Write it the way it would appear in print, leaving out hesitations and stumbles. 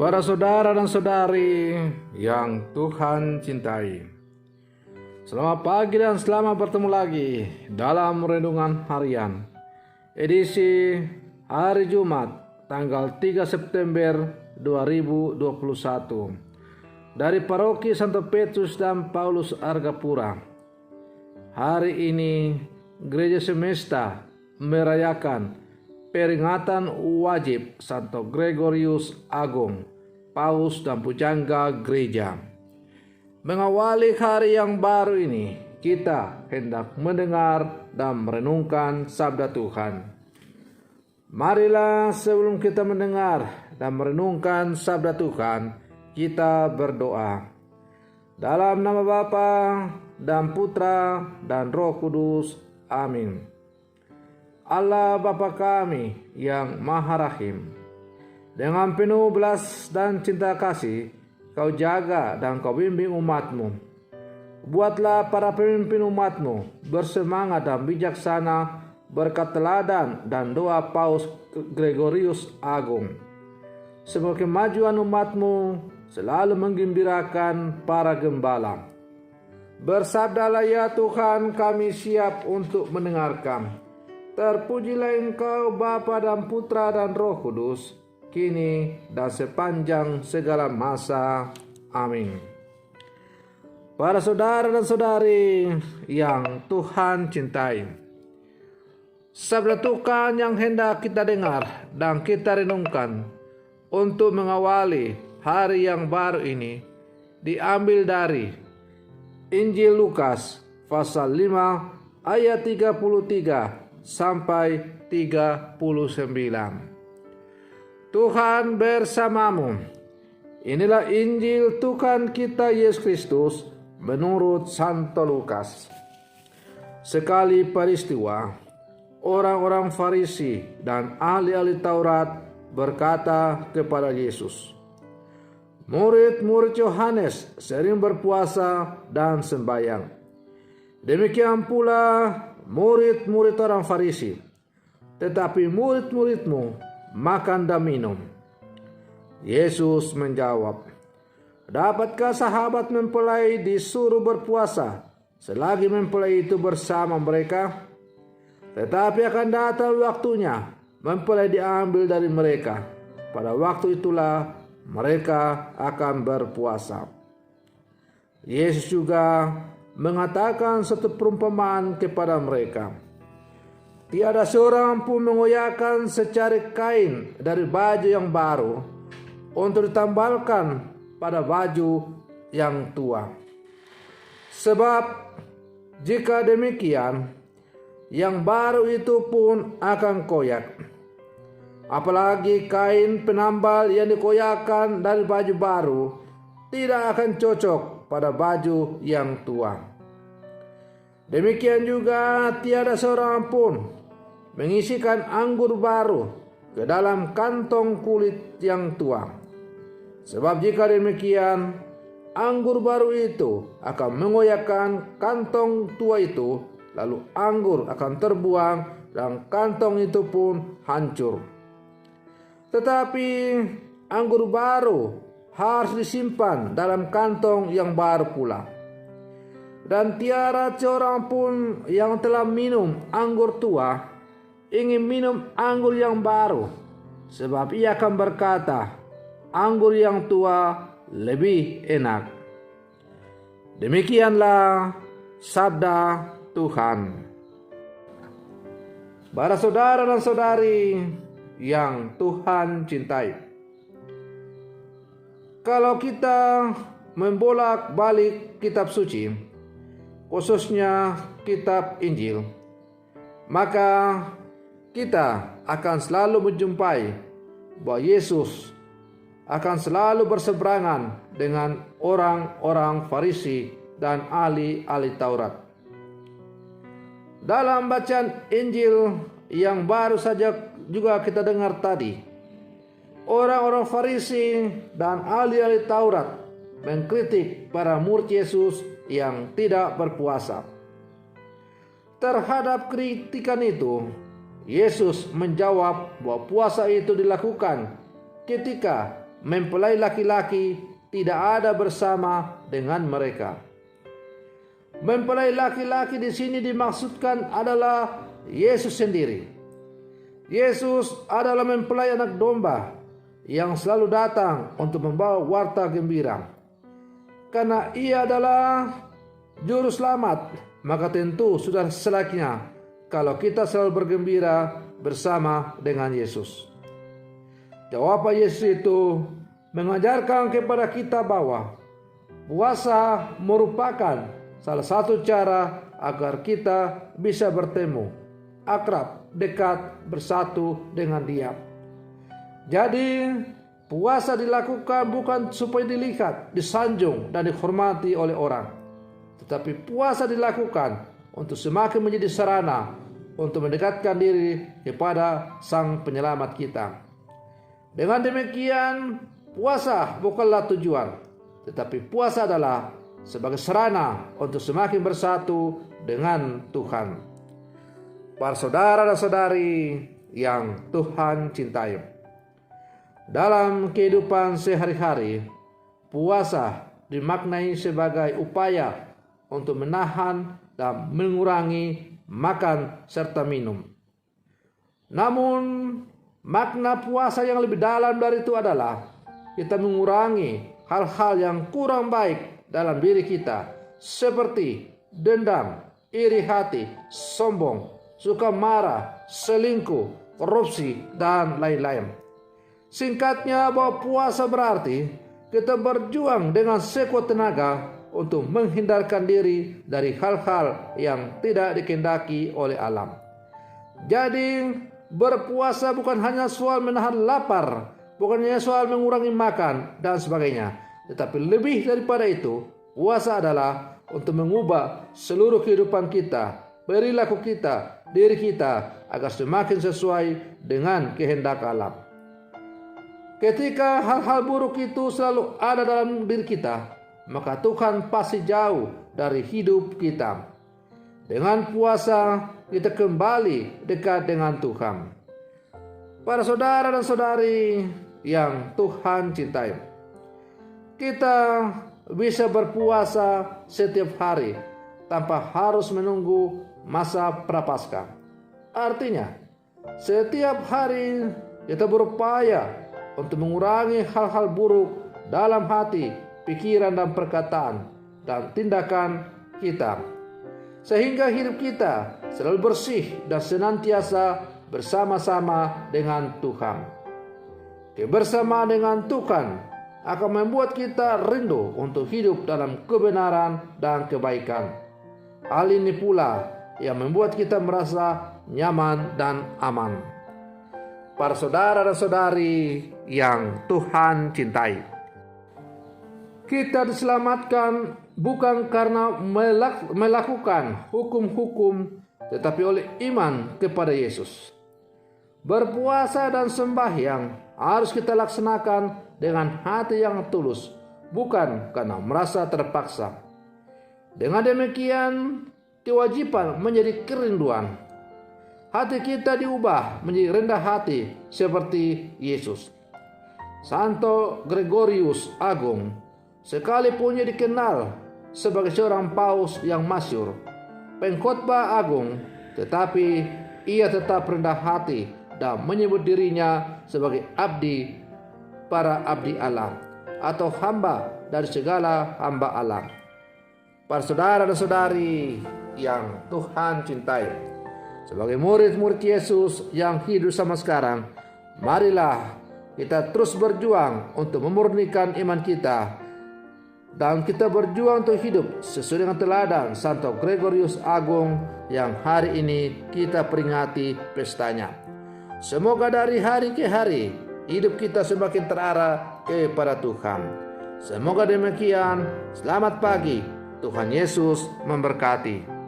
Para saudara dan saudari yang Tuhan cintai, selamat pagi dan selamat bertemu lagi dalam Renungan Harian edisi hari Jumat tanggal 3 September 2021 dari Paroki Santo Petrus dan Paulus Argapura. Hari ini Gereja Semesta merayakan peringatan wajib Santo Gregorius Agung, Paus dan Pujangga Gereja. Mengawali hari yang baru ini, kita hendak mendengar dan merenungkan sabda Tuhan. Marilah sebelum kita mendengar dan merenungkan sabda Tuhan, kita berdoa. Dalam nama Bapa dan Putra dan Roh Kudus. Amin. Allah Bapa kami yang Maha Rahim, dengan penuh belas dan cinta kasih, Kau jaga dan Kau bimbing umat-Mu. Buatlah para pemimpin umat-Mu bersemangat dan bijaksana berkat teladan dan doa Paus Gregorius Agung. Semoga kemajuan umat-Mu selalu menggembirakan para gembala. Bersabdalah ya Tuhan, kami siap untuk mendengarkan. Terpujilah Engkau Bapa dan Putra dan Roh Kudus, kini dan sepanjang segala masa. Amin. Para saudara dan saudari yang Tuhan cintai, sabda Tuhan yang hendak kita dengar dan kita renungkan untuk mengawali hari yang baru ini diambil dari Injil Lukas pasal 5 ayat 33 sampai 39. Tuhan bersamamu. Inilah Injil Tuhan kita Yesus Kristus menurut Santo Lukas. Sekali peristiwa, orang-orang Farisi dan ahli-ahli Taurat berkata kepada Yesus, "Murid-murid Yohanes sering berpuasa dan sembahyang. Demikian pula murid-murid orang Farisi, tetapi murid-muridmu makan dan minum." Yesus menjawab, "Dapatkah sahabat mempelai disuruh berpuasa selagi mempelai itu bersama mereka? Tetapi akan datang waktunya mempelai diambil dari mereka. Pada waktu itulah mereka akan berpuasa." Yesus juga mengatakan satu perumpamaan kepada mereka. Tiada seorang pun mengoyakkan secari kain dari baju yang baru untuk ditambalkan pada baju yang tua. Sebab jika demikian, yang baru itu pun akan koyak. Apalagi kain penambal yang dikoyakkan dari baju baru tidak akan cocok pada baju yang tua. Demikian juga tiada seorang pun mengisikan anggur baru ke dalam kantong kulit yang tua. Sebab jika demikian, anggur baru itu akan mengoyakkan kantong tua itu, lalu anggur akan terbuang dan kantong itu pun hancur. Tetapi anggur baru harus disimpan dalam kantong yang baru pula. Dan tiada seorang pun yang telah minum anggur tua ingin minum anggur yang baru, sebab ia akan berkata, anggur yang tua lebih enak. Demikianlah sabda Tuhan. Para saudara dan saudari yang Tuhan cintai, kalau kita membolak-balik kitab suci, khususnya kitab Injil, maka kita akan selalu menjumpai bahwa Yesus akan selalu berseberangan dengan orang-orang Farisi dan ahli-ahli Taurat. Dalam bacaan Injil yang baru saja juga kita dengar tadi, orang-orang Farisi dan ahli-ahli Taurat mengkritik para murid Yesus yang tidak berpuasa. Terhadap kritikan itu, Yesus menjawab bahwa puasa itu dilakukan ketika mempelai laki-laki tidak ada bersama dengan mereka. Mempelai laki-laki di sini dimaksudkan adalah Yesus sendiri. Yesus adalah mempelai anak domba yang selalu datang untuk membawa warta gembira. Karena ia adalah juru selamat, maka tentu sudah selayaknya kalau kita selalu bergembira bersama dengan Yesus. Jawaban Yesus itu mengajarkan kepada kita bahwa puasa merupakan salah satu cara agar kita bisa bertemu, akrab, dekat, bersatu dengan Dia. Jadi puasa dilakukan bukan supaya dilihat, disanjung, dan dihormati oleh orang, tetapi puasa dilakukan untuk semakin menjadi sarana untuk mendekatkan diri kepada Sang Penyelamat kita. Dengan demikian, puasa bukanlah tujuan, tetapi puasa adalah sebagai sarana untuk semakin bersatu dengan Tuhan. Para saudara dan saudari yang Tuhan cintai, dalam kehidupan sehari-hari, puasa dimaknai sebagai upaya untuk menahan dan mengurangi makan serta minum. Namun, makna puasa yang lebih dalam dari itu adalah kita mengurangi hal-hal yang kurang baik dalam diri kita, seperti dendam, iri hati, sombong, suka marah, selingkuh, korupsi, dan lain-lain. Singkatnya, bahwa puasa berarti kita berjuang dengan sekuat tenaga untuk menghindarkan diri dari hal-hal yang tidak dikehendaki oleh alam. Jadi, berpuasa bukan hanya soal menahan lapar, bukan hanya soal mengurangi makan dan sebagainya, tetapi lebih daripada itu, puasa adalah untuk mengubah seluruh kehidupan kita, perilaku kita, diri kita, agar semakin sesuai dengan kehendak alam. Ketika hal-hal buruk itu selalu ada dalam diri kita, maka Tuhan pasti jauh dari hidup kita. Dengan puasa, kita kembali dekat dengan Tuhan. Para saudara dan saudari yang Tuhan cintai, kita bisa berpuasa setiap hari tanpa harus menunggu masa prapaskah. Artinya, setiap hari kita berupaya untuk mengurangi hal-hal buruk dalam hati, pikiran, dan perkataan dan tindakan kita, sehingga hidup kita selalu bersih dan senantiasa bersama-sama dengan Tuhan. Kebersamaan dengan Tuhan akan membuat kita rindu untuk hidup dalam kebenaran dan kebaikan. Hal ini pula yang membuat kita merasa nyaman dan aman. Para saudara dan saudari yang Tuhan cintai, kita diselamatkan bukan karena melakukan hukum-hukum, tetapi oleh iman kepada Yesus. Berpuasa dan sembahyang harus kita laksanakan dengan hati yang tulus, bukan karena merasa terpaksa. Dengan demikian, kewajiban menjadi kerinduan. Hati kita diubah menjadi rendah hati seperti Yesus. Santo Gregorius Agung, sekalipun ia dikenal sebagai seorang paus yang masyhur, pengkhotbah agung, tetapi ia tetap rendah hati dan menyebut dirinya sebagai abdi para abdi Allah, atau hamba dari segala hamba Allah. Para saudara dan saudari yang Tuhan cintai, sebagai murid-murid Yesus yang hidup sama sekarang, marilah kita terus berjuang untuk memurnikan iman kita, dan kita berjuang untuk hidup sesuai dengan teladan Santo Gregorius Agung yang hari ini kita peringati pestanya. Semoga dari hari ke hari hidup kita semakin terarah kepada Tuhan. Semoga demikian. Selamat pagi. Tuhan Yesus memberkati.